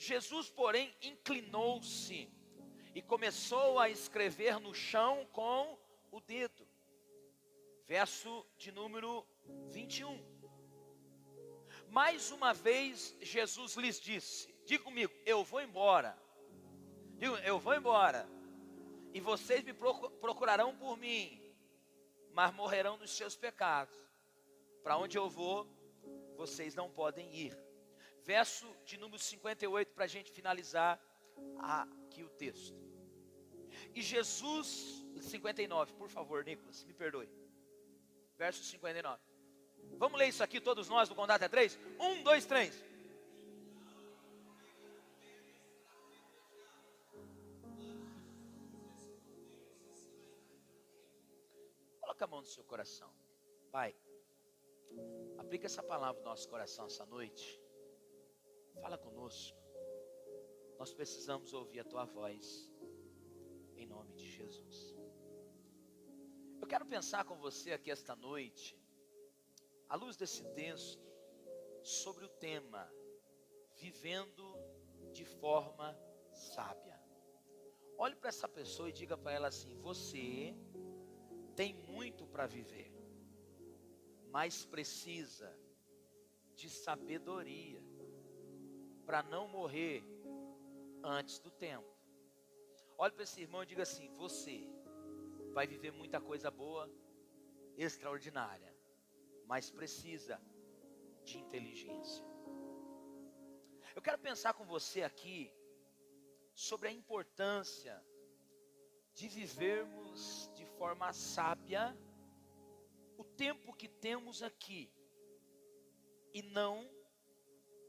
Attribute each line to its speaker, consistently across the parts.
Speaker 1: Jesus, porém, inclinou-se e começou a escrever no chão com o dedo. Verso de número 21. Mais uma vez Jesus lhes disse, diga comigo, eu vou embora. Diga, eu vou embora. E vocês me procurarão por mim, mas morrerão nos seus pecados. Para onde eu vou, vocês não podem ir. Verso de número 58, para a gente finalizar aqui o texto. E Jesus, 59, por favor, Nicolas, me perdoe. Verso 59. Vamos ler isso aqui todos nós, do contar até 3? 1, 2, 3. Coloca a mão no seu coração. Pai, aplica essa palavra no nosso coração essa noite. Fala conosco. Nós precisamos ouvir a Tua voz. Em nome de Jesus. Eu quero pensar com você aqui esta noite, à luz desse texto, sobre o tema vivendo de forma sábia. Olhe para essa pessoa e diga para ela assim: você tem muito para viver, mas precisa de sabedoria para não morrer antes do tempo. Olhe para esse irmão e diga assim: você vai viver muita coisa boa, extraordinária, mas precisa de inteligência. Eu quero pensar com você aqui sobre a importância de vivermos de forma sábia o tempo que temos aqui e não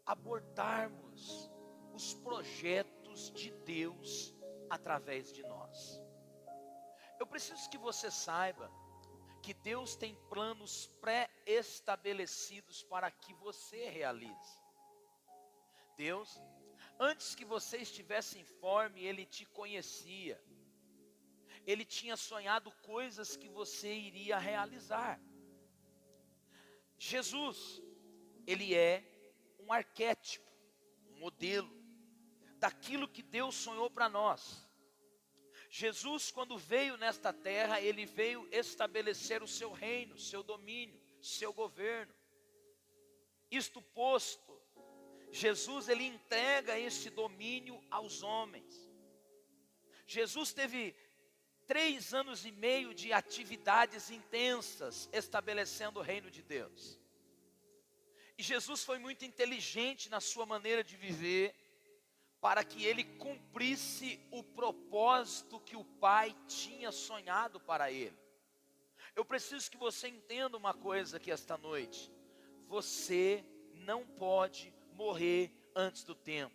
Speaker 1: abortarmos os projetos de Deus através de nós. Eu preciso que você saiba que Deus tem planos pré-estabelecidos para que você realize. Deus, antes que você estivesse em forma, Ele te conhecia. Ele tinha sonhado coisas que você iria realizar. Jesus, Ele é um arquétipo, um modelo daquilo que Deus sonhou para nós. Jesus, quando veio nesta terra, Ele veio estabelecer o seu reino, seu domínio, seu governo. Isto posto, Jesus, Ele entrega esse domínio aos homens. Jesus teve 3 anos e meio de atividades intensas, estabelecendo o reino de Deus. E Jesus foi muito inteligente na sua maneira de viver, para que ele cumprisse o propósito que o Pai tinha sonhado para ele. Eu preciso que você entenda uma coisa aqui esta noite: você não pode morrer antes do tempo.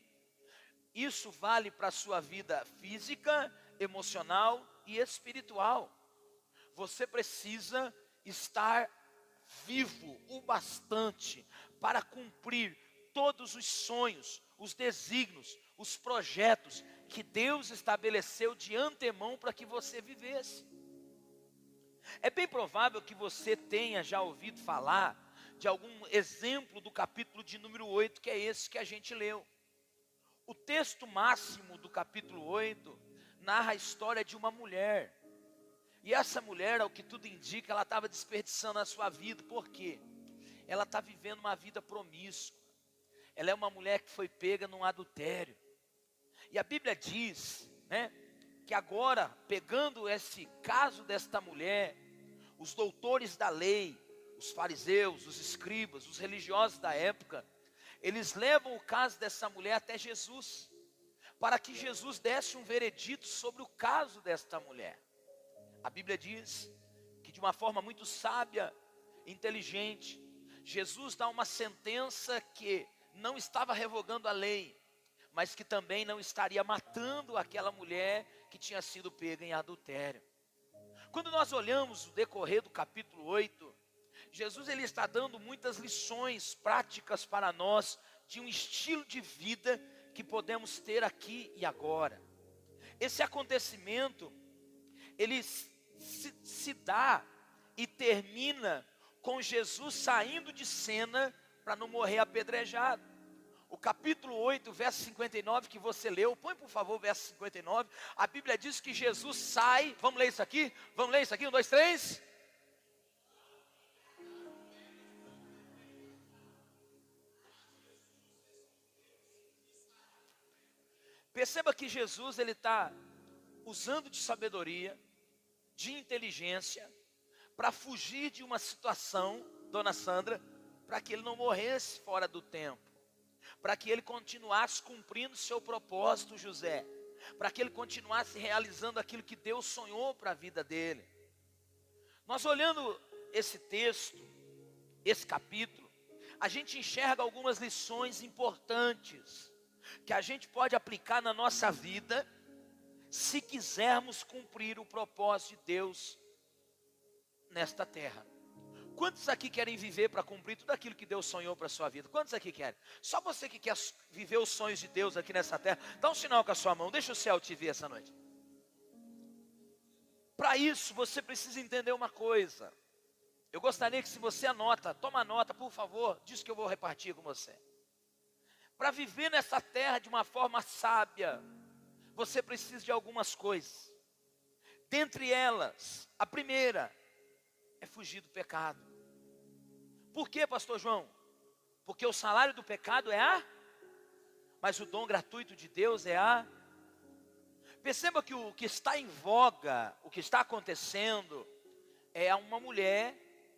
Speaker 1: Isso vale para a sua vida física, emocional e espiritual. Você precisa estar vivo o bastante para cumprir todos os sonhos, os desígnios, os projetos que Deus estabeleceu de antemão para que você vivesse. É bem provável que você tenha já ouvido falar de algum exemplo do capítulo de número 8, que é esse que a gente leu. O texto máximo do capítulo 8 narra a história de uma mulher. E essa mulher, ao que tudo indica, ela estava desperdiçando a sua vida. Por quê? Ela está vivendo uma vida promíscua. Ela é uma mulher que foi pega num adultério. E a Bíblia diz, que agora, pegando esse caso desta mulher, os doutores da lei, os fariseus, os escribas, os religiosos da época, eles levam o caso dessa mulher até Jesus, para que Jesus desse um veredito sobre o caso desta mulher. A Bíblia diz que de uma forma muito sábia, inteligente, Jesus dá uma sentença que não estava revogando a lei, mas que também não estaria matando aquela mulher que tinha sido pega em adultério. Quando nós olhamos o decorrer do capítulo 8, Jesus ele está dando muitas lições práticas para nós de um estilo de vida que podemos ter aqui e agora. Esse acontecimento, ele se dá e termina com Jesus saindo de cena para não morrer apedrejado. o capítulo 8, verso 59 que você leu, põe por favor o verso 59, a Bíblia diz que Jesus sai, vamos ler isso aqui? Vamos ler isso aqui, 1, 2, 3. Perceba que Jesus, ele está usando de sabedoria, de inteligência, para fugir de uma situação, dona Sandra, para que ele não morresse fora do tempo, para que ele continuasse cumprindo seu propósito, José, para que ele continuasse realizando aquilo que Deus sonhou para a vida dele. Nós olhando esse texto, esse capítulo, a gente enxerga algumas lições importantes, que a gente pode aplicar na nossa vida, se quisermos cumprir o propósito de Deus nesta terra. Quantos aqui querem viver para cumprir tudo aquilo que Deus sonhou para a sua vida? Quantos aqui querem? Só você que quer viver os sonhos de Deus aqui nessa terra, dá um sinal com a sua mão, deixa o céu te ver essa noite. Para isso, você precisa entender uma coisa. Eu gostaria que, se você anota, toma nota, por favor, diz que eu vou repartir com você. Para viver nessa terra de uma forma sábia, você precisa de algumas coisas. Dentre elas, a primeira é fugir do pecado. Por quê, pastor João? Porque o salário do pecado é mas o dom gratuito de Deus é Perceba que o que está em voga, o que está acontecendo, é uma mulher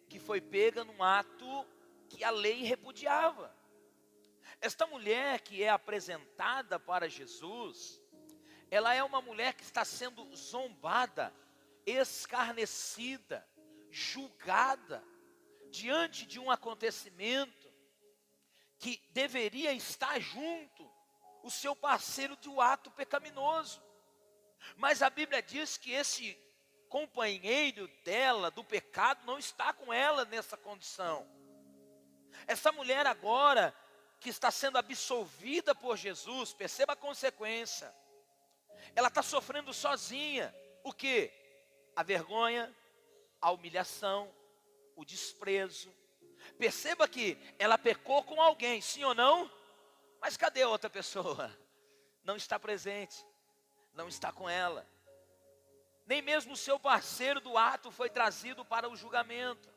Speaker 1: que foi pega num ato que a lei repudiava. Esta mulher que é apresentada para Jesus, ela é uma mulher que está sendo zombada, escarnecida, julgada, diante de um acontecimento que deveria estar junto o seu parceiro de um ato pecaminoso. Mas a Bíblia diz que esse companheiro dela, do pecado, não está com ela nessa condição. Essa mulher agora, que está sendo absolvida por Jesus, perceba a consequência. Ela está sofrendo sozinha. O quê? A vergonha, a humilhação, o desprezo. Perceba que ela pecou com alguém, sim ou não? Mas cadê a outra pessoa? Não está presente, não está com ela. Nem mesmo o seu parceiro do ato foi trazido para o julgamento.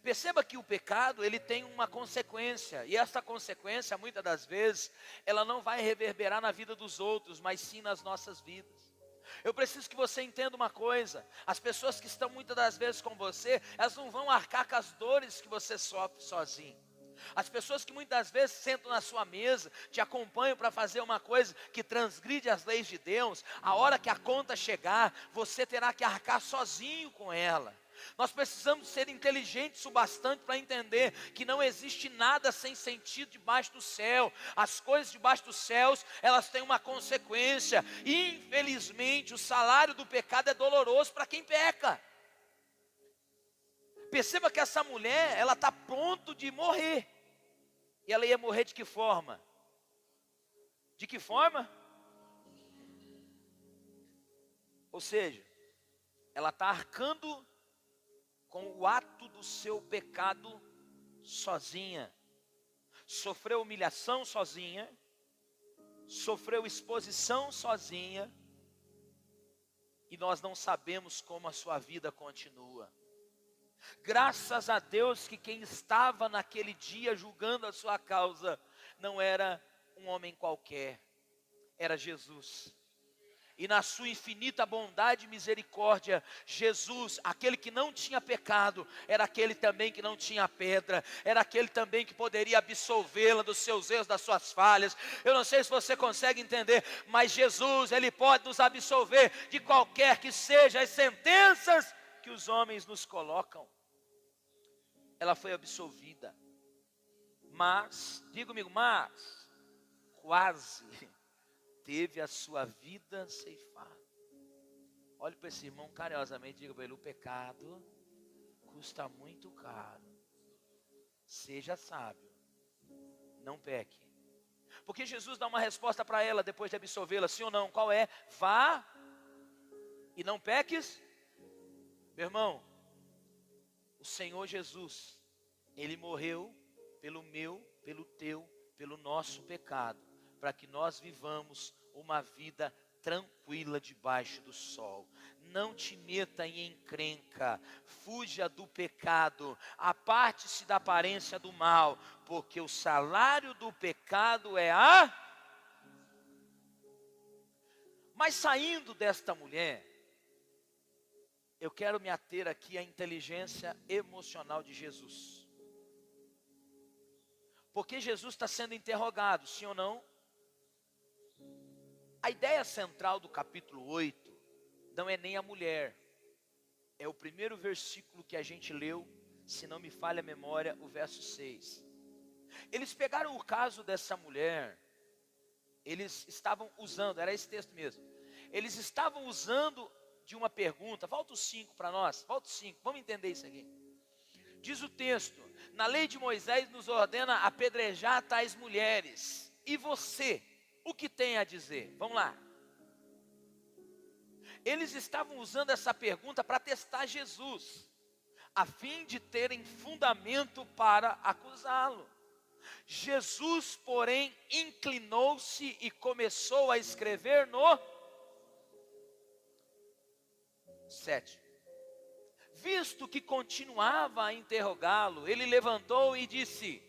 Speaker 1: Perceba que o pecado, ele tem uma consequência, e essa consequência, muitas das vezes, ela não vai reverberar na vida dos outros, mas sim nas nossas vidas. Eu preciso que você entenda uma coisa: as pessoas que estão muitas das vezes com você, elas não vão arcar com as dores que você sofre sozinho. As pessoas que muitas vezes sentam na sua mesa, te acompanham para fazer uma coisa que transgride as leis de Deus, a hora que a conta chegar, você terá que arcar sozinho com ela. Nós precisamos ser inteligentes o bastante para entender que não existe nada sem sentido debaixo do céu. As coisas debaixo dos céus, elas têm uma consequência. Infelizmente, o salário do pecado é doloroso para quem peca. Perceba que essa mulher, ela está pronto de morrer. E ela ia morrer de que forma? De que forma? Ou seja, ela está arcando com o ato do seu pecado sozinha. Sofreu humilhação sozinha, sofreu exposição sozinha, e nós não sabemos como a sua vida continua. Graças a Deus que quem estava naquele dia julgando a sua causa não era um homem qualquer, era Jesus. E na sua infinita bondade e misericórdia, Jesus, aquele que não tinha pecado, era aquele também que não tinha pedra, era aquele também que poderia absolvê-la dos seus erros, das suas falhas. Eu não sei se você consegue entender, mas Jesus, Ele pode nos absolver de qualquer que seja as sentenças que os homens nos colocam. Ela foi absolvida, mas, diga comigo, mas quase teve a sua vida ceifada. Olhe para esse irmão carinhosamente, diga para ele: o pecado custa muito caro. Seja sábio, não peque. Porque Jesus dá uma resposta para ela depois de absolvê-la, sim ou não? Qual é? Vá e não peques. Meu irmão, o Senhor Jesus, Ele morreu pelo meu, pelo teu pelo nosso pecado, para que nós vivamos uma vida tranquila debaixo do sol. Não te meta em encrenca, fuja do pecado, aparte-se da aparência do mal, porque o salário do pecado é a... Mas saindo desta mulher, eu quero me ater aqui à inteligência emocional de Jesus. Porque Jesus está sendo interrogado, sim ou não? A ideia central do capítulo 8 não é nem a mulher. É o primeiro versículo que a gente leu, se não me falha a memória, o verso 6. Eles pegaram o caso dessa mulher, eles estavam usando, era esse texto mesmo. Eles estavam usando de uma pergunta, volta o 5 para nós, volta o 5, vamos entender isso aqui. Diz o texto: na lei de Moisés nos ordena apedrejar tais mulheres. E você, o que tem a dizer? Vamos lá. Eles estavam usando essa pergunta para testar Jesus, a fim de terem fundamento para acusá-lo. Jesus, porém, inclinou-se e começou a escrever no 7. Visto que continuava a interrogá-lo, ele levantou e disse: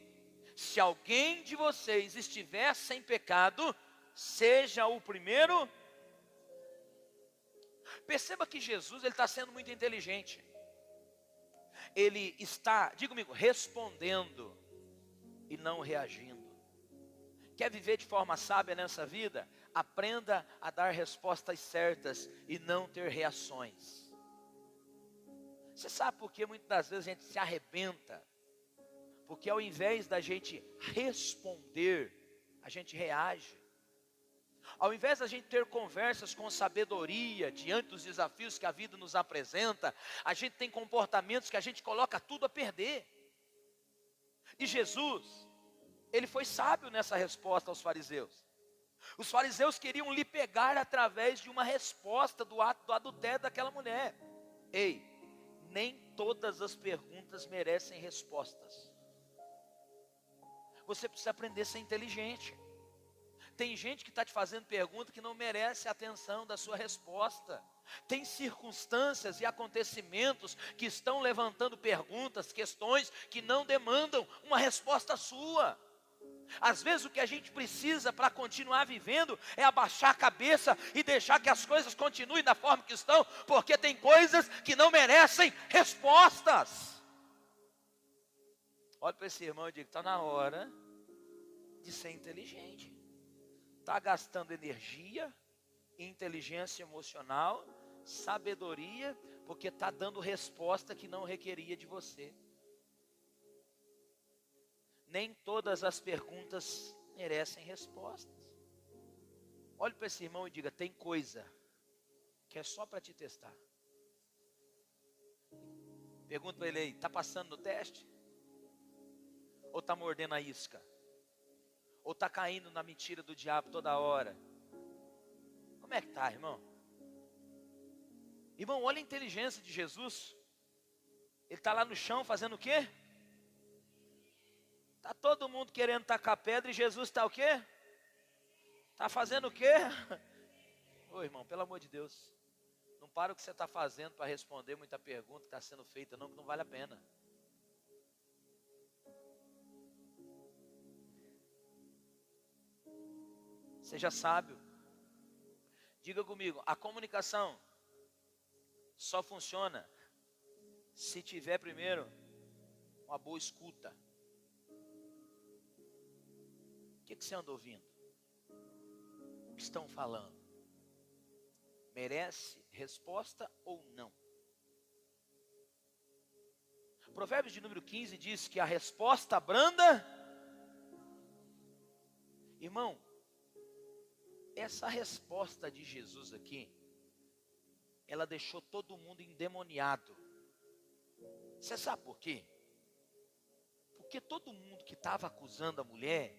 Speaker 1: se alguém de vocês estiver sem pecado, seja o primeiro. Perceba que Jesus, ele está sendo muito inteligente. Ele está, diga comigo, respondendo e não reagindo. Quer viver de forma sábia nessa vida? Aprenda a dar respostas certas e não ter reações. Você sabe por que muitas das vezes a gente se arrebenta? Porque ao invés da gente responder, a gente reage. Ao invés da gente ter conversas com sabedoria diante dos desafios que a vida nos apresenta, a gente tem comportamentos que a gente coloca tudo a perder. E Jesus, ele foi sábio nessa resposta aos fariseus. Os fariseus queriam lhe pegar através de uma resposta do ato do adultério daquela mulher. Ei, nem todas as perguntas merecem respostas. Você precisa aprender a ser inteligente. Tem gente que está te fazendo pergunta que não merece a atenção da sua resposta. Tem circunstâncias e acontecimentos que estão levantando perguntas, questões que não demandam uma resposta sua. Às vezes o que a gente precisa para continuar vivendo é abaixar a cabeça e deixar que as coisas continuem da forma que estão, porque tem coisas que não merecem respostas. Olha para esse irmão e diga: está na hora de ser inteligente. Está gastando energia, inteligência emocional, sabedoria, porque está dando resposta que não requeria de você. Nem todas as perguntas merecem respostas. Olhe para esse irmão e diga: tem coisa que é só para te testar. Pergunta para ele aí: está passando no teste? Ou está mordendo a isca? Ou está caindo na mentira do diabo toda hora? Como é que está, irmão? Irmão, olha a inteligência de Jesus. Ele está lá no chão fazendo o quê? Está todo mundo querendo tacar pedra e Jesus está o quê? Está fazendo o quê? Ô irmão, pelo amor de Deus, não para o que você está fazendo para responder muita pergunta que está sendo feita não, que não vale a pena. Seja sábio. Diga comigo: a comunicação só funciona se tiver primeiro uma boa escuta. O que você anda ouvindo? O que estão falando? Merece resposta ou não? Provérbios de número 15 diz que a resposta branda... Irmão, essa resposta de Jesus aqui, ela deixou todo mundo endemoniado. Você sabe por quê? Porque todo mundo que estava acusando a mulher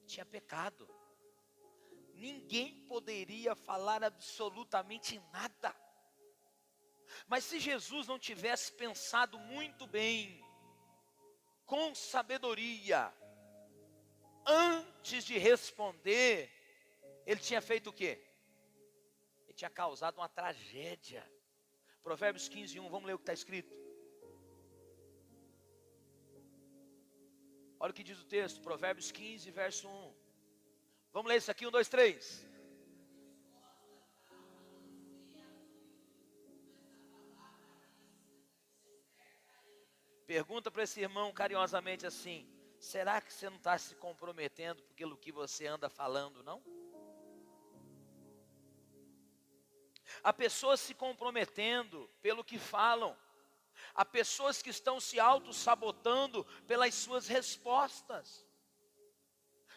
Speaker 1: tinha pecado. Ninguém poderia falar absolutamente nada. Mas se Jesus não tivesse pensado muito bem, com sabedoria, antes de responder, ele tinha feito o quê? Ele tinha causado uma tragédia. Provérbios 15:1, vamos ler o que está escrito. Olha o que diz o texto, Provérbios 15, verso 1. Vamos ler isso aqui, 1, 2, 3. Pergunta para esse irmão carinhosamente assim: será que você não está se comprometendo pelo que você anda falando, não? Há pessoas se comprometendo pelo que falam. Há pessoas que estão se auto-sabotando pelas suas respostas.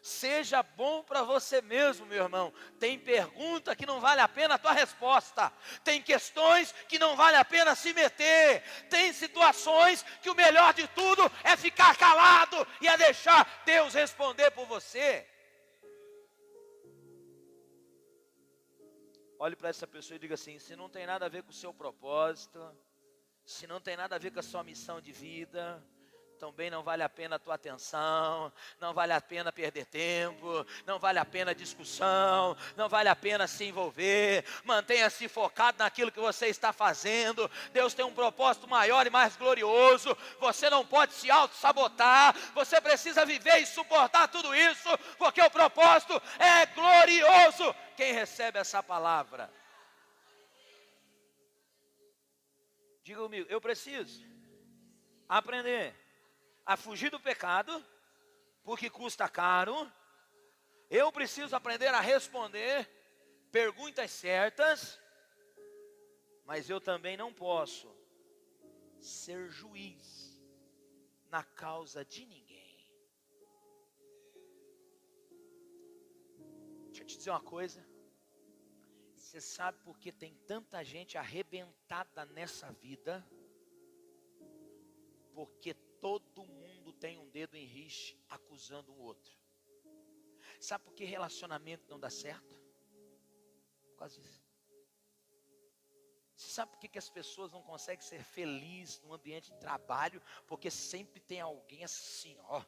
Speaker 1: Seja bom para você mesmo, meu irmão. Tem pergunta que não vale a pena a tua resposta. Tem questões que não vale a pena se meter. Tem situações que o melhor de tudo é ficar calado e é deixar Deus responder por você. Olhe para essa pessoa e diga assim: se não tem nada a ver com o seu propósito, se não tem nada a ver com a sua missão de vida, também não vale a pena a tua atenção, não vale a pena perder tempo, não vale a pena discussão, não vale a pena se envolver. Mantenha-se focado naquilo que você está fazendo. Deus tem um propósito maior e mais glorioso. Você não pode se auto-sabotar, você precisa viver e suportar tudo isso, porque o propósito é glorioso. Quem recebe essa palavra? Diga comigo: eu preciso aprender a fugir do pecado, porque custa caro. Eu preciso aprender a responder perguntas certas, mas eu também não posso ser juiz na causa de ninguém. Deixa eu te dizer uma coisa. Você sabe por que tem tanta gente arrebentada nessa vida? Porque todo mundo tem um dedo em rixe acusando um outro. Sabe por que relacionamento não dá certo? Por causa disso. Você sabe por que as pessoas não conseguem ser felizes no ambiente de trabalho? Porque sempre tem alguém assim, ó.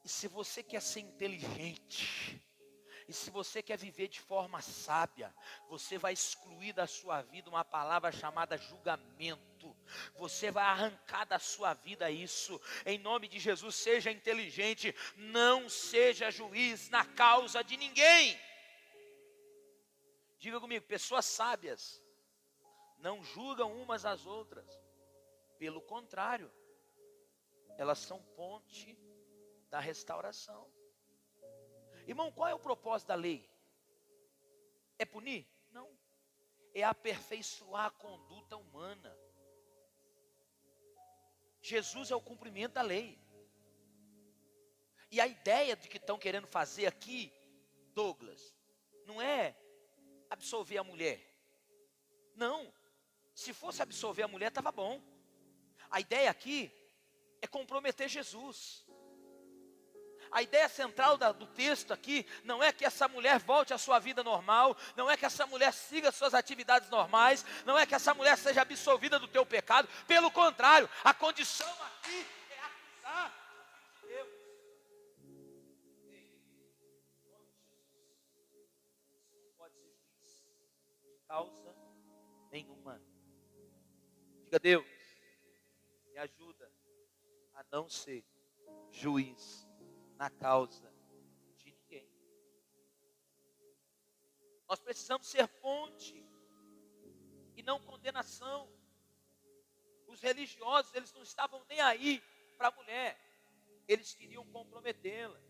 Speaker 1: E se você quer ser inteligente, e se você quer viver de forma sábia, você vai excluir da sua vida uma palavra chamada julgamento. Você vai arrancar da sua vida isso. Em nome de Jesus, seja inteligente. Não seja juiz na causa de ninguém. Diga comigo: pessoas sábias não julgam umas às outras. Pelo contrário, elas são ponte da restauração. Irmão, qual é o propósito da lei? É punir? Não. É aperfeiçoar a conduta humana. Jesus é o cumprimento da lei. E a ideia de que estão querendo fazer aqui, Douglas, não é absolver a mulher. Não. Se fosse absolver a mulher, estava bom. A ideia aqui é comprometer Jesus. A ideia central do texto aqui não é que essa mulher volte à sua vida normal, não é que essa mulher siga suas atividades normais, não é que essa mulher seja absolvida do teu pecado. Pelo contrário, a condição aqui é acusar Deus. Você não pode ser juiz de causa nenhuma. Diga: Deus, me ajuda a não ser juiz na causa de ninguém. Nós precisamos ser ponte e não condenação. Os religiosos, eles não estavam nem aí para a mulher, eles queriam comprometê-la.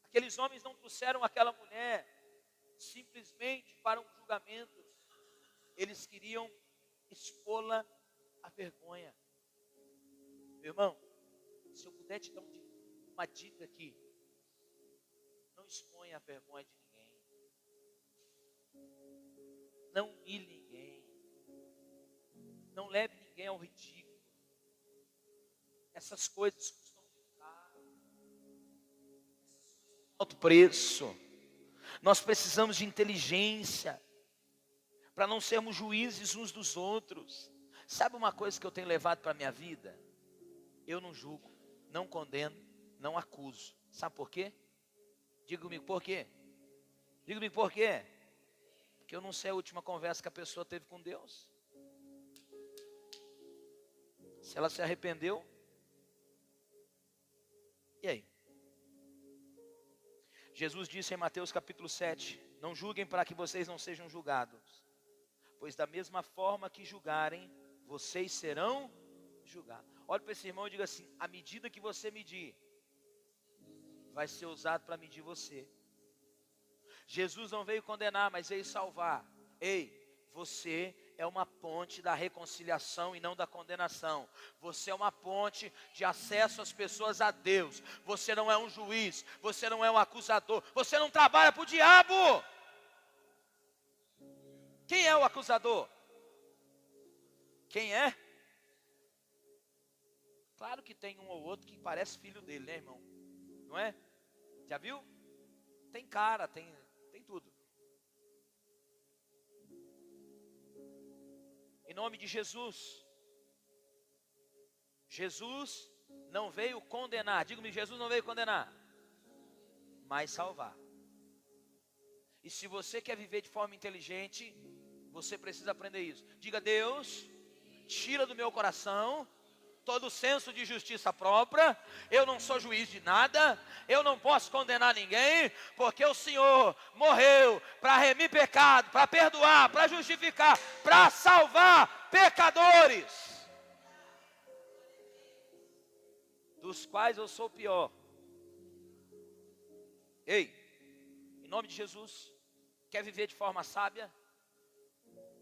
Speaker 1: Aqueles homens não trouxeram aquela mulher simplesmente para um julgamento, eles queriam expô-la à vergonha. Meu irmão, se eu puder te dar uma dica aqui: não exponha a vergonha de ninguém, não humilhe ninguém, não leve ninguém ao ridículo. Essas coisas custam muito caro, alto preço. Nós precisamos de inteligência para não sermos juízes uns dos outros. Sabe uma coisa que eu tenho levado para a minha vida? eu não julgo, não condeno, não acuso. Sabe por quê? Diga comigo por quê? Diga comigo por quê? Porque eu não sei a última conversa que a pessoa teve com Deus. Se ela se arrependeu, e aí? Jesus disse em Mateus capítulo 7, não julguem para que vocês não sejam julgados, pois da mesma forma que julgarem, vocês serão julgados. Olhe para esse irmão e diga assim, a medida que você medir, vai ser usado para medir você. Jesus não veio condenar, mas veio salvar. Ei, você é uma ponte da reconciliação e não da condenação. Você é uma ponte de acesso às pessoas a Deus. Você não é um juiz, você não é um acusador, você não trabalha para o diabo. Quem é o acusador? Quem é? Claro que tem um ou outro que parece filho dele, né, irmão? Não é? Já viu? Tem cara, tem tudo. Em nome de Jesus. Jesus não veio condenar. Diga-me, Jesus não veio condenar, mas salvar. E se você quer viver de forma inteligente, você precisa aprender isso. Diga, Deus, tira do meu coração todo senso de justiça própria. Eu não sou juiz de nada, eu não posso condenar ninguém, porque o Senhor morreu para remir pecado, para perdoar, para justificar, para salvar pecadores, dos quais eu sou o pior. Ei, em nome de Jesus, quer viver de forma sábia?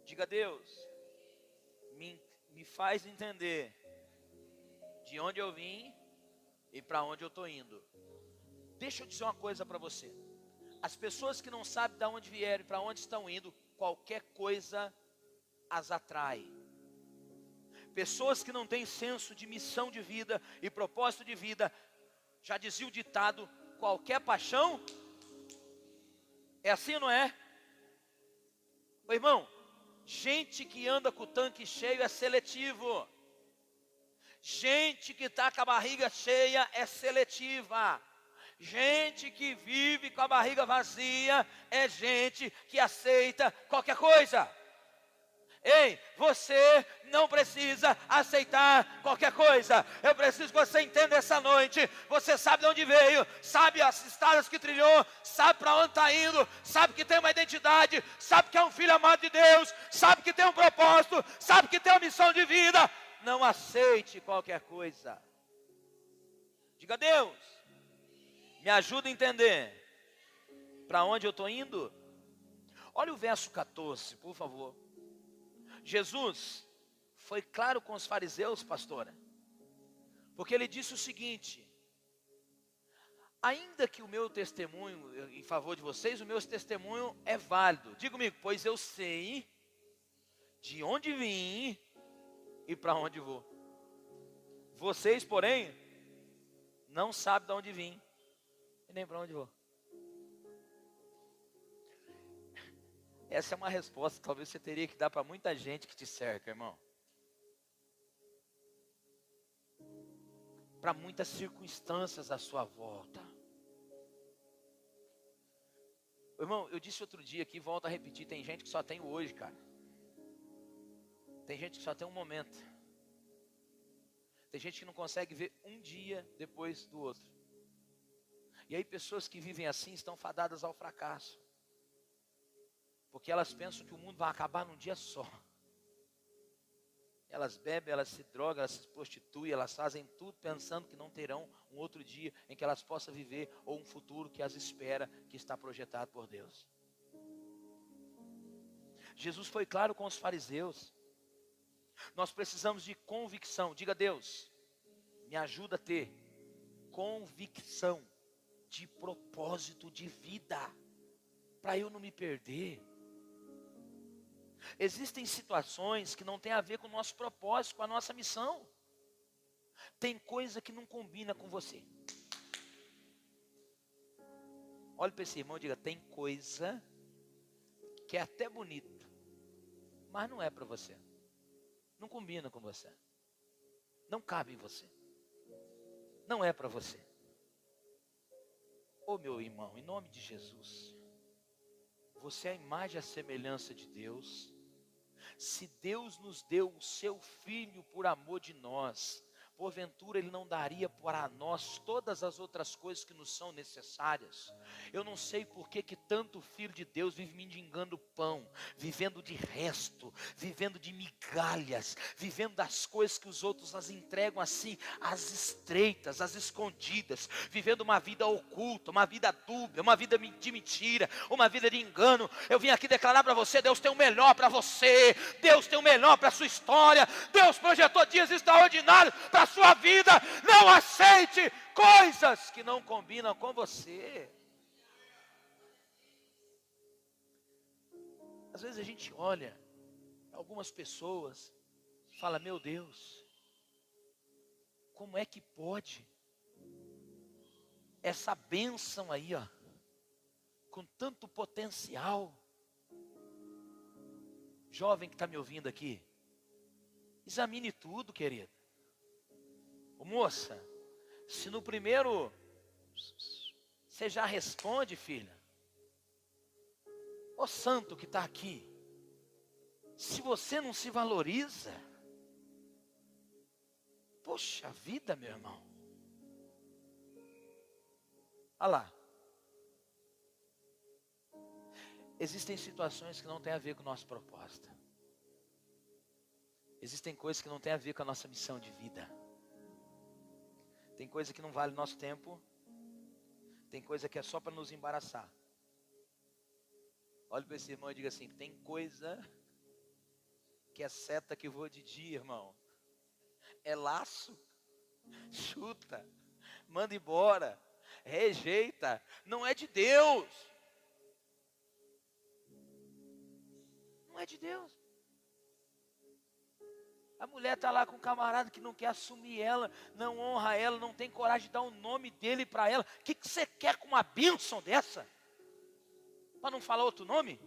Speaker 1: Diga, Deus, me faz entender de onde eu vim e para onde eu estou indo. Deixa eu dizer uma coisa para você. As pessoas que não sabem de onde vieram e para onde estão indo, qualquer coisa as atrai. Pessoas que não têm senso de missão de vida e propósito de vida, já dizia o ditado, qualquer paixão, é assim ou não é? Ô irmão, gente que anda com o tanque cheio é seletivo. Gente que está com a barriga cheia é seletiva. Gente que vive com a barriga vazia é gente que aceita qualquer coisa. Ei, você não precisa aceitar qualquer coisa. Eu preciso que você entenda essa noite. Você sabe de onde veio, sabe as estradas que trilhou, sabe para onde está indo, sabe que tem uma identidade, sabe que é um filho amado de Deus, sabe que tem um propósito, sabe que tem uma missão de vida. Não aceite qualquer coisa. Diga, Deus, me ajuda a entender para onde eu estou indo. Olha o verso 14, por favor. Jesus foi claro com os fariseus, pastora, porque ele disse o seguinte: ainda que o meu testemunho em favor de vocês, o meu testemunho é válido. Diga comigo, pois eu sei de onde vim e para onde vou. Vocês, porém, não sabem de onde vim e nem para onde vou. Essa é uma resposta que talvez você teria que dar para muita gente que te cerca, irmão. Para muitas circunstâncias à sua volta. Irmão, eu disse outro dia aqui, volto a repetir, tem gente que só tem o hoje, cara. Tem gente que só tem um momento. Tem gente que não consegue ver um dia depois do outro. E aí pessoas que vivem assim estão fadadas ao fracasso. Porque elas pensam que o mundo vai acabar num dia só. Elas bebem, elas se drogam, elas se prostituem, elas fazem tudo pensando que não terão um outro dia em que elas possam viver, ou um futuro que as espera, que está projetado por Deus. Jesus foi claro com os fariseus. Nós precisamos de convicção. Diga, Deus, me ajuda a ter convicção de propósito de vida, para eu não me perder. Existem situações que não tem a ver com o nosso propósito, com a nossa missão. Tem coisa que não combina com você. Olhe para esse irmão e diga, tem coisa que é até bonito, mas não é para você. Não combina com você. Não cabe em você. não é para você. Ô meu irmão, em nome de Jesus, você é a imagem e a semelhança de Deus. Se Deus nos deu o seu Filho por amor de nós, porventura Ele não daria para nós todas as outras coisas que nos são necessárias? Eu não sei por que tanto Filho de Deus vive mendigando pão, vivendo de resto, vivendo de migalhas, vivendo das coisas que os outros as entregam assim, às estreitas, às escondidas, vivendo uma vida oculta, uma vida dúbia, uma vida de mentira, uma vida de engano. Eu vim aqui declarar para você: Deus tem o melhor para você, Deus tem o melhor para a sua história, Deus projetou dias extraordinários para a sua vida. Não aceite coisas que não combinam com você. Às vezes a gente olha algumas pessoas e fala: meu Deus, como é que pode essa bênção aí, ó, com tanto potencial? Jovem que está me ouvindo aqui, examine tudo, querido. Ô, moça, se no primeiro você já responde, filha. Ô santo que está aqui, se você não se valoriza, poxa vida, meu irmão. Olha lá. Existem situações que não têm a ver com o nosso propósito. Existem coisas que não têm a ver com a nossa missão de vida. Tem coisa que não vale o nosso tempo. Tem coisa que é só para nos embaraçar. Olhe para esse irmão e diga assim: tem coisa que é seta que voa de dia, irmão. É laço, chuta, manda embora, rejeita, não é de Deus. Não é de Deus. A mulher está lá com um camarada que não quer assumir ela, não honra ela, não tem coragem de dar o nome dele para ela. O que você quer com uma bênção dessa? Para não falar outro nome?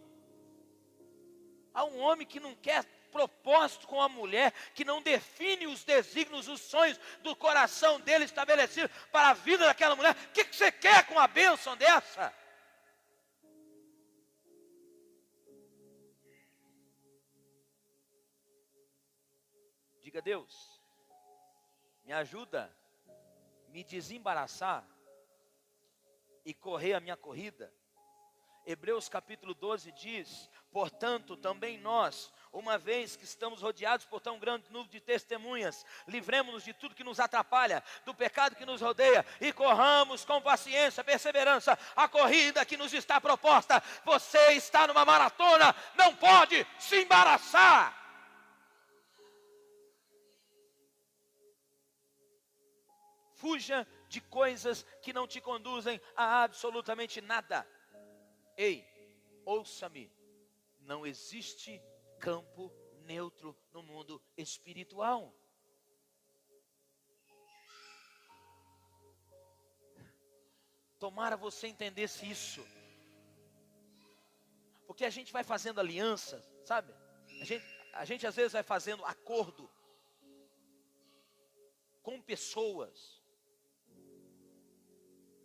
Speaker 1: Há um homem que não quer propósito com a mulher, que não define os desígnios, os sonhos do coração dele estabelecidos para a vida daquela mulher. O que você quer com uma bênção dessa? Diga: Deus, me ajuda, me desembaraçar e correr a minha corrida. Hebreus capítulo 12 diz: portanto, também nós, uma vez que estamos rodeados por tão grande número de testemunhas, livremos-nos de tudo que nos atrapalha, do pecado que nos rodeia, e corramos com paciência, perseverança, a corrida que nos está proposta. Você está numa maratona, não pode se embaraçar. Fuja de coisas que não te conduzem a absolutamente nada. Ei, ouça-me, não existe campo neutro no mundo espiritual. Tomara você entendesse isso. Porque a gente vai fazendo alianças, sabe? A gente às vezes vai fazendo acordo com pessoas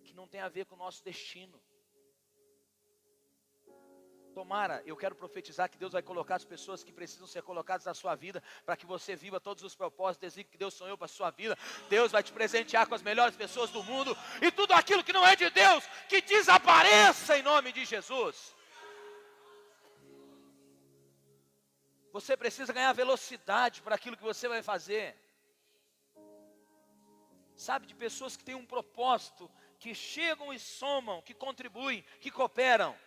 Speaker 1: que não tem a ver com o nosso destino. Tomara, eu quero profetizar que Deus vai colocar as pessoas que precisam ser colocadas na sua vida, para que você viva todos os propósitos, desígnios que Deus sonhou para a sua vida. Deus vai te presentear com as melhores pessoas do mundo, e tudo aquilo que não é de Deus, que desapareça em nome de Jesus. Você precisa ganhar velocidade para aquilo que você vai fazer. Sabe, de pessoas que têm um propósito, que chegam e somam, que contribuem, que cooperam.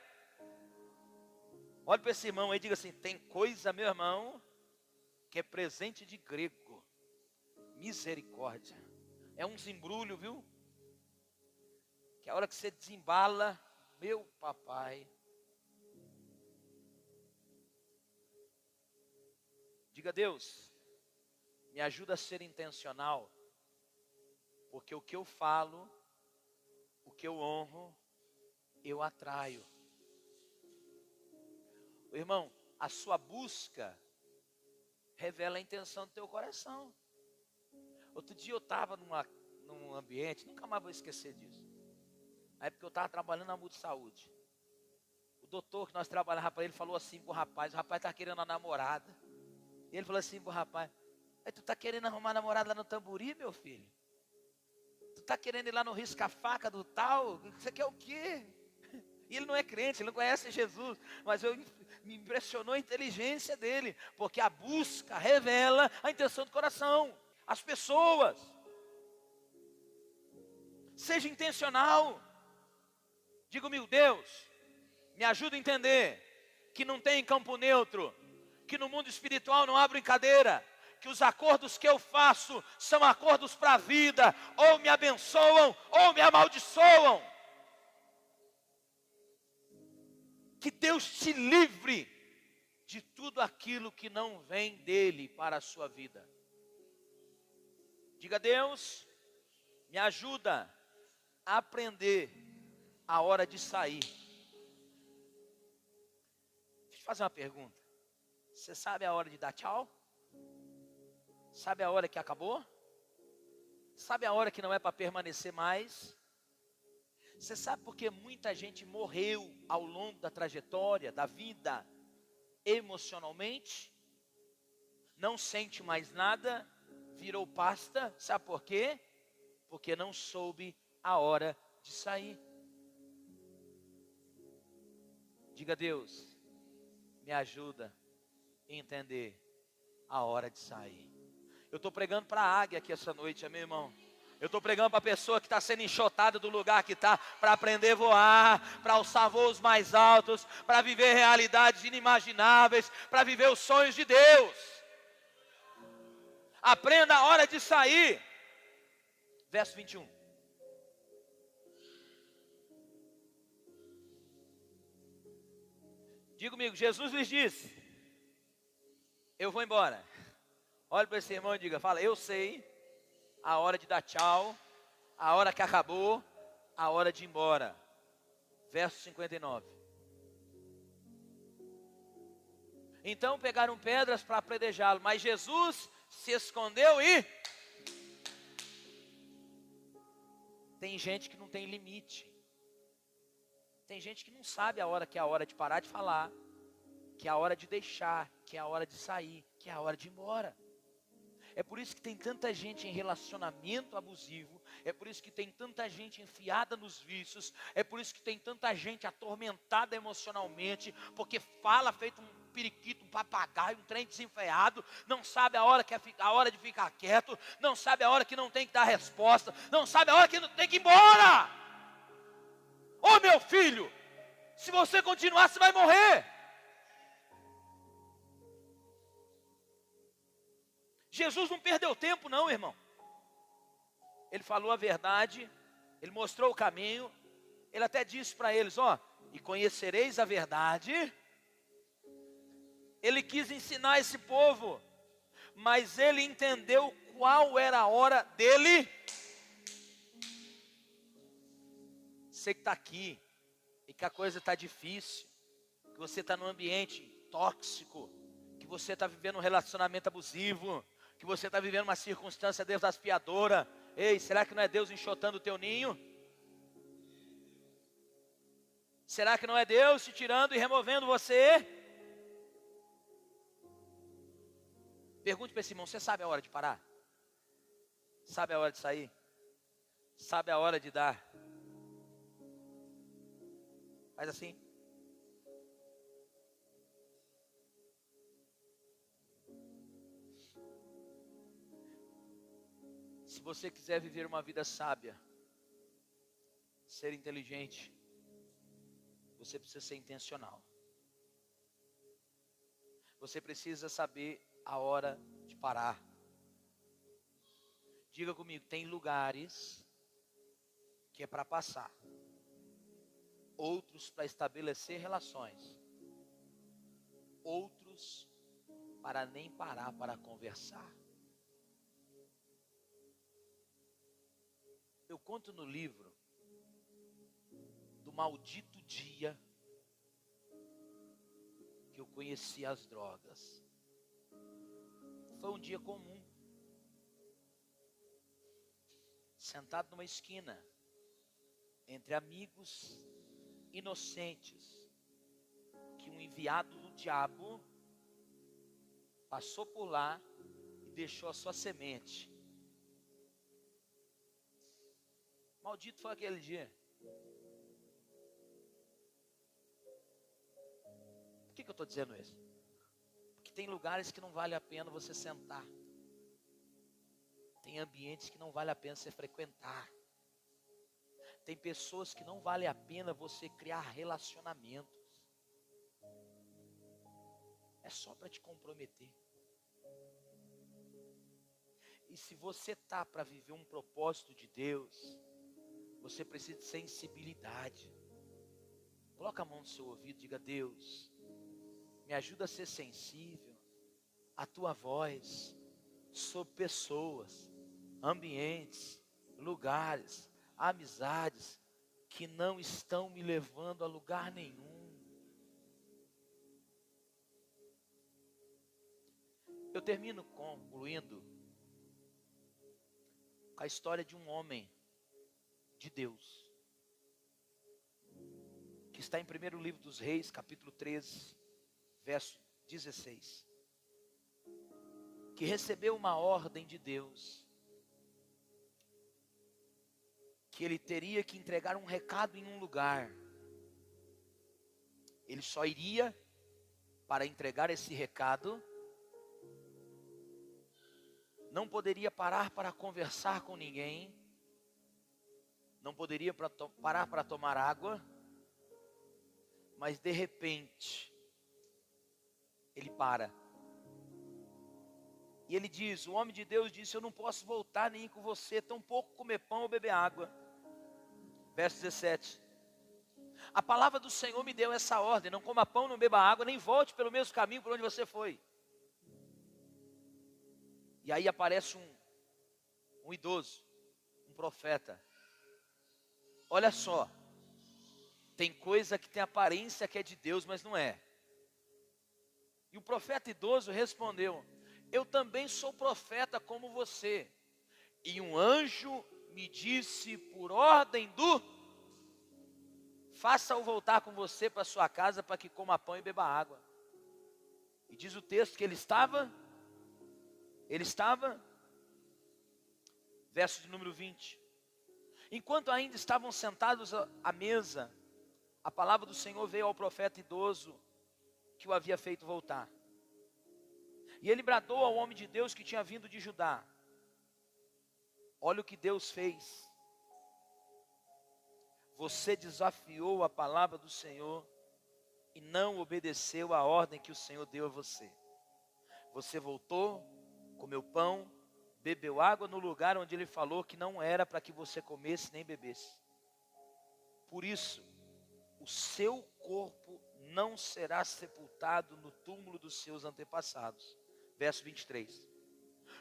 Speaker 1: Olha para esse irmão aí e diga assim: tem coisa, meu irmão, que é presente de grego. Misericórdia. É um desembrulho, viu? Que a hora que você desembala, meu papai. Diga: Deus, me ajuda a ser intencional. Porque o que eu falo, o que eu honro, eu atraio. Irmão, a sua busca revela a intenção do teu coração. Outro dia eu estava num ambiente, nunca mais vou esquecer disso. Na época que eu estava trabalhando na Multisaúde. O doutor que nós trabalhávamos para ele falou assim pro rapaz, o rapaz está querendo uma namorada. E ele falou assim pro rapaz, tu está querendo arrumar namorada lá no Tamburi, meu filho? Tu está querendo ir lá no risca-faca do tal? Você quer o quê? E ele não é crente, ele não conhece Jesus. Mas me impressionou a inteligência dele. Porque a busca revela a intenção do coração. As pessoas. Seja intencional. Diga comigo, Deus, me ajuda a entender que não tem campo neutro. Que no mundo espiritual não há brincadeira. Que os acordos que eu faço são acordos para a vida. Ou me abençoam, ou me amaldiçoam. Que Deus te livre de tudo aquilo que não vem dele para a sua vida. Diga, Deus, me ajuda a aprender a hora de sair. Deixa eu fazer uma pergunta. Você sabe a hora de dar tchau? Sabe a hora que acabou? Sabe a hora que não é para permanecer mais? Você sabe por que muita gente morreu ao longo da trajetória, da vida, emocionalmente? Não sente mais nada, virou pasta. Sabe por quê? Porque não soube a hora de sair. Diga, Deus, me ajuda a entender a hora de sair. Eu estou pregando para a águia aqui essa noite, meu irmão. Eu estou pregando para a pessoa que está sendo enxotada do lugar que está, para aprender a voar, para alçar voos mais altos, para viver realidades inimagináveis, para viver os sonhos de Deus. Aprenda a hora de sair. Verso 21. Diga comigo, Jesus lhes disse, eu vou embora. Olha para esse irmão e diga, fala, eu sei a hora de dar tchau, a hora que acabou, a hora de ir embora. Verso 59. Então pegaram pedras para apedrejá-lo, mas Jesus se escondeu e... Tem gente que não tem limite. Tem gente que não sabe a hora que é a hora de parar de falar, que é a hora de deixar, que é a hora de sair, que é a hora de ir embora. É por isso que tem tanta gente em relacionamento abusivo, é por isso que tem tanta gente enfiada nos vícios, é por isso que tem tanta gente atormentada emocionalmente, porque fala feito um periquito, um papagaio, um trem desenfreado, não sabe a hora que é a hora de ficar quieto, não sabe a hora que não tem que dar resposta, não sabe a hora que não tem que ir embora. Ô meu filho, se você continuar, você vai morrer. Jesus não perdeu tempo não, irmão. Ele falou a verdade, ele mostrou o caminho, ele até disse para eles, e conhecereis a verdade. Ele quis ensinar esse povo, mas ele entendeu qual era a hora dele. Você que está aqui, e que a coisa está difícil, que você está num ambiente tóxico, que você está vivendo um relacionamento abusivo, que você está vivendo uma circunstância desafiadora. Ei, será que não é Deus enxotando o teu ninho? Será que não é Deus te tirando e removendo você? Pergunte para esse irmão, você sabe a hora de parar? Sabe a hora de sair? Sabe a hora de dar? Faz assim. Se você quiser viver uma vida sábia, ser inteligente, você precisa ser intencional. Você precisa saber a hora de parar. Diga comigo, tem lugares que é para passar, outros para estabelecer relações, outros para nem parar para conversar. Eu conto no livro do maldito dia que eu conheci as drogas. Foi um dia comum. sentado numa esquina, entre amigos inocentes, que um enviado do diabo passou por lá e deixou a sua semente. Maldito foi aquele dia. Por que eu estou dizendo isso? Porque tem lugares que não vale a pena você sentar. Tem ambientes que não vale a pena você frequentar. Tem pessoas que não vale a pena você criar relacionamentos. É só para te comprometer. E se você tá para viver um propósito de Deus, você precisa de sensibilidade. Coloca a mão no seu ouvido e diga: Deus, me ajuda a ser sensível à tua voz sobre pessoas, ambientes, lugares, amizades que não estão me levando a lugar nenhum. Eu termino concluindo com a história de um homem de Deus, que está em 1º livro dos Reis, capítulo 13, verso 16, que recebeu uma ordem de Deus, que ele teria que entregar um recado em um lugar. Ele só iria para entregar esse recado, não poderia parar para conversar com ninguém, não poderia parar para tomar água, mas de repente, ele para. E ele diz, o homem de Deus disse: eu não posso voltar nem ir com você, tampouco comer pão ou beber água. Verso 17. A palavra do Senhor me deu essa ordem: não coma pão, não beba água, nem volte pelo mesmo caminho por onde você foi. E aí aparece um idoso, um profeta. Olha só, tem coisa que tem aparência que é de Deus, mas não é. E o profeta idoso respondeu: eu também sou profeta como você. E um anjo me disse por ordem do... faça-o voltar com você para sua casa para que coma pão e beba água. E diz o texto que ele estava, verso de número 20. Enquanto ainda estavam sentados à mesa, a palavra do Senhor veio ao profeta idoso que o havia feito voltar. E ele bradou ao homem de Deus que tinha vindo de Judá. Olha o que Deus fez. Você desafiou a palavra do Senhor e não obedeceu a ordem que o Senhor deu a você. Você voltou, comeu pão, bebeu água no lugar onde ele falou que não era para que você comesse nem bebesse. Por isso, o seu corpo não será sepultado no túmulo dos seus antepassados. Verso 23.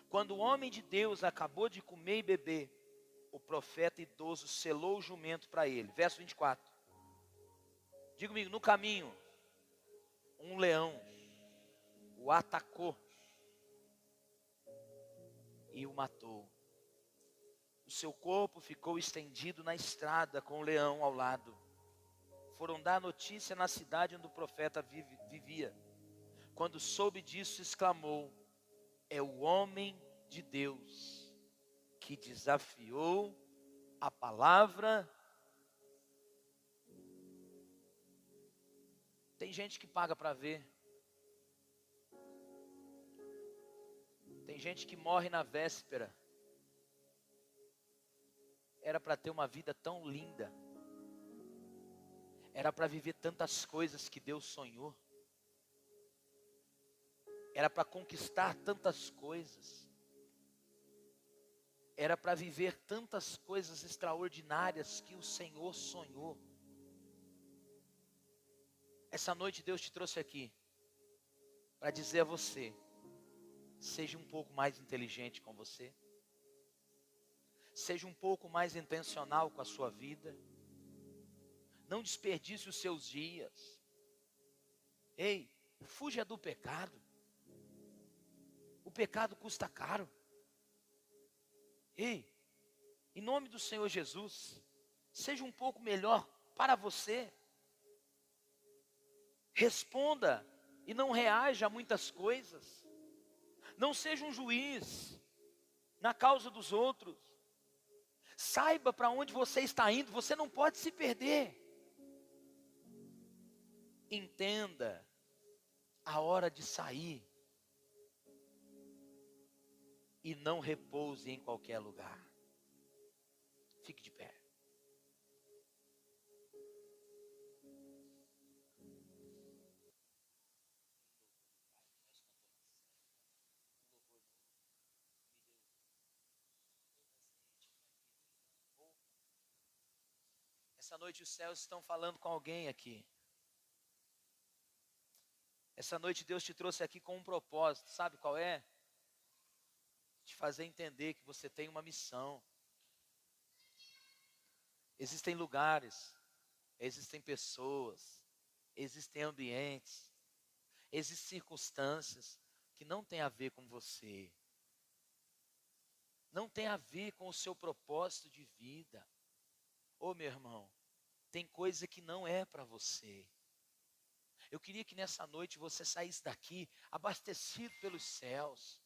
Speaker 1: Quando o homem de Deus acabou de comer e beber, o profeta idoso selou o jumento para ele. Verso 24. Diga comigo, no caminho, um leão o atacou e o matou. O seu corpo ficou estendido na estrada com o leão ao lado. Foram dar notícia na cidade onde o profeta vivia. Quando soube disso, exclamou: é o homem de Deus que desafiou a palavra. Tem gente que paga para ver. Tem gente que morre na véspera. Era para ter uma vida tão linda. Era para viver tantas coisas que Deus sonhou. Era para conquistar tantas coisas. Era para viver tantas coisas extraordinárias que o Senhor sonhou. Essa noite Deus te trouxe aqui para dizer a você: seja um pouco mais inteligente com você. Seja um pouco mais intencional com a sua vida. Não desperdice os seus dias. Ei, fuja do pecado. O pecado custa caro. Ei, Em nome do Senhor Jesus, seja um pouco melhor para você. Responda e não reaja a muitas coisas. Não seja um juiz na causa dos outros. Saiba para onde você está indo, você não pode se perder. Entenda a hora de sair e não repouse em qualquer lugar. Fique de pé. Essa noite os céus estão falando com alguém aqui. Essa noite Deus te trouxe aqui com um propósito, sabe qual é? Te fazer entender que você tem uma missão. Existem lugares, existem pessoas, existem ambientes, existem circunstâncias que não têm a ver com você. Não tem a ver com o seu propósito de vida. Ô meu irmão, tem coisa que não é para você. Eu queria que nessa noite você saísse daqui abastecido pelos céus.